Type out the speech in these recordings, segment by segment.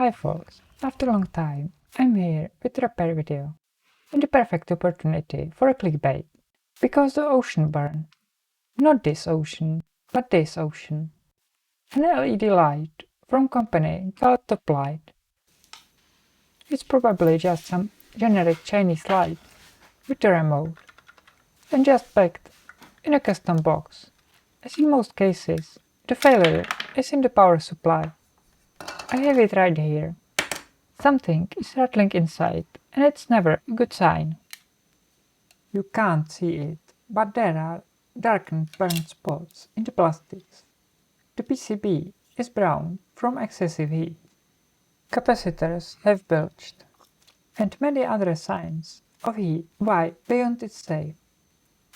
Hi folks, after a long time, I'm here with a repair video, and the perfect opportunity for a clickbait, because the ocean burned. Not this ocean, but this ocean. An LED light from company called Top Light. It's probably just some generic Chinese light with a remote, and just packed in a custom box. As in most cases, the failure is in the power supply. I have it right here. Something is rattling inside, and it's never a good sign. You can't see it, but there are darkened burnt spots in the plastics. The PCB is brown from excessive heat. Capacitors have bulged, and many other signs of heat way beyond its safe.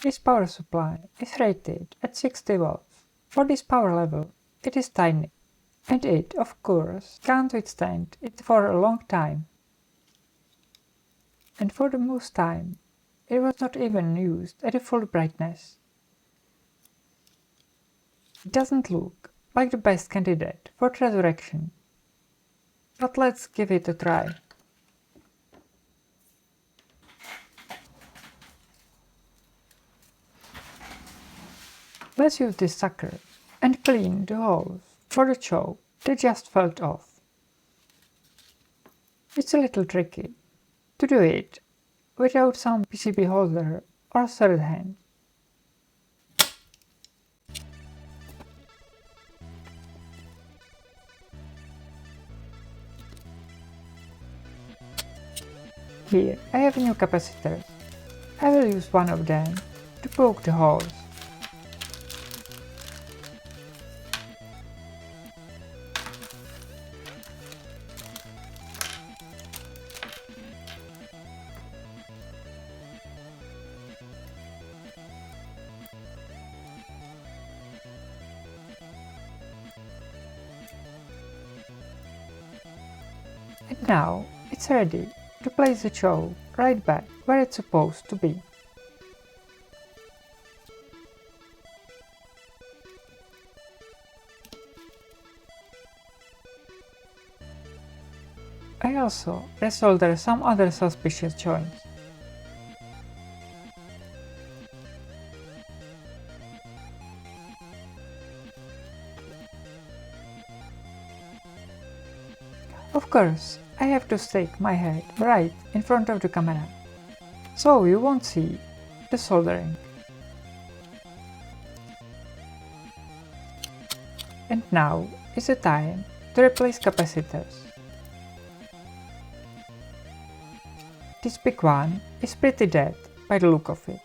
This power supply is rated at 60 volts. For this power level, it is tiny, and it, of course, can't withstand it for a long time. And for the most time, it was not even used at a full brightness. It doesn't look like the best candidate for resurrection, but let's give it a try. Let's use this sucker and clean the holes for the choke that just fell off. It's a little tricky to do it without some PCB holder or third hand. Here I have new capacitors. I will use one of them to poke the holes. And now it's ready to place the choke right back where it's supposed to be. I also resolder some other suspicious joints. Of course, I have to stick my head right in front of the camera, so you won't see the soldering. And now is the time to replace capacitors. This big one is pretty dead by the look of it.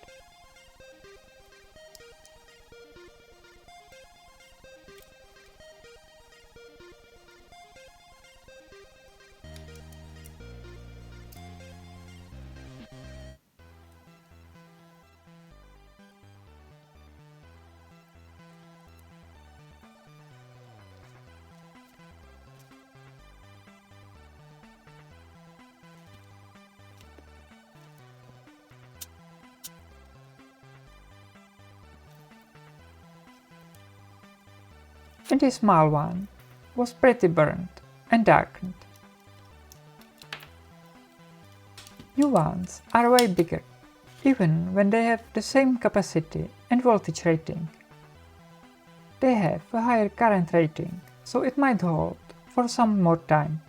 And this small one was pretty burnt and darkened. New ones are way bigger, even when they have the same capacity and voltage rating. They have a higher current rating, so it might hold for some more time.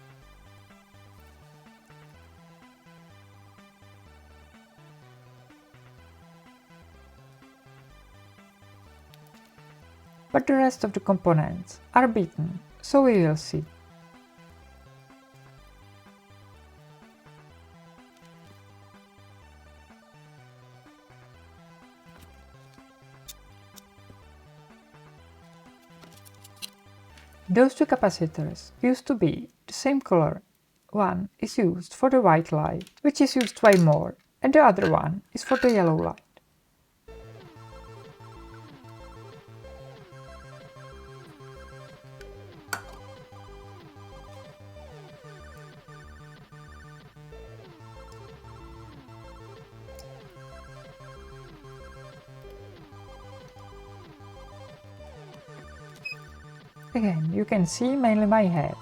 But the rest of the components are beaten, so we will see. Those two capacitors used to be the same color. One is used for the white light, which is used way more, and the other one is for the yellow light. Again, you can see mainly my head.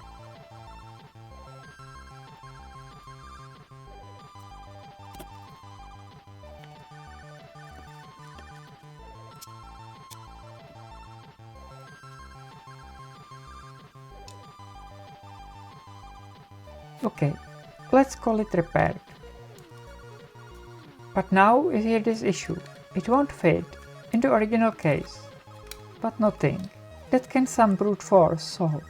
Okay, let's call it repaired. But now is here this issue. It won't fit in the original case, but nothing that can some brute force solve.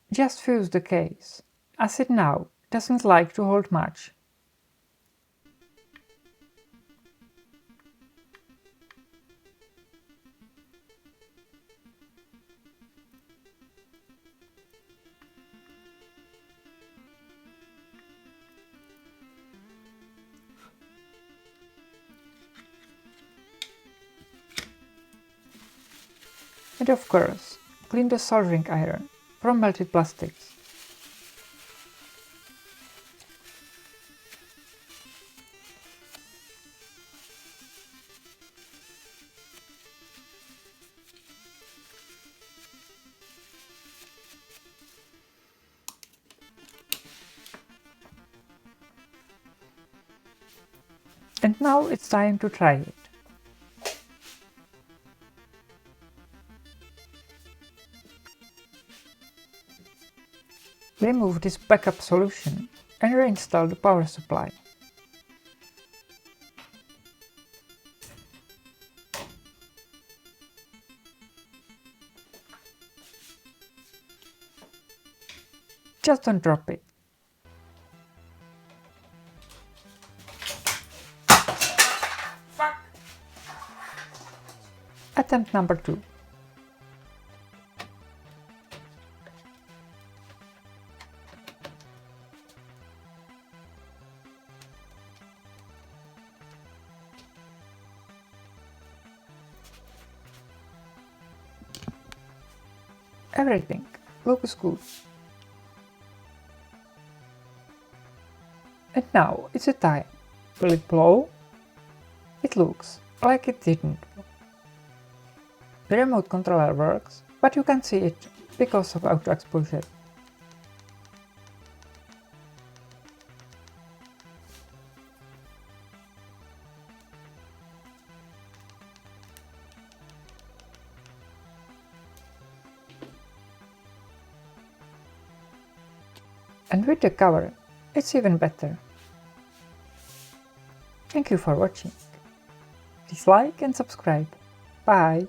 Just fuse the case, as it now doesn't like to hold much. And of course, clean the soldering iron from melted plastics. And now it's time to try it. Remove this backup solution and reinstall the power supply. Just don't drop it. Fuck. Attempt number 2. Everything looks good. And now it's a time. Will it blow? It looks like it didn't. The remote controller works, but you can't see it because of auto exposure. And with the cover, it's even better. Thank you for watching. Please like and subscribe. Bye!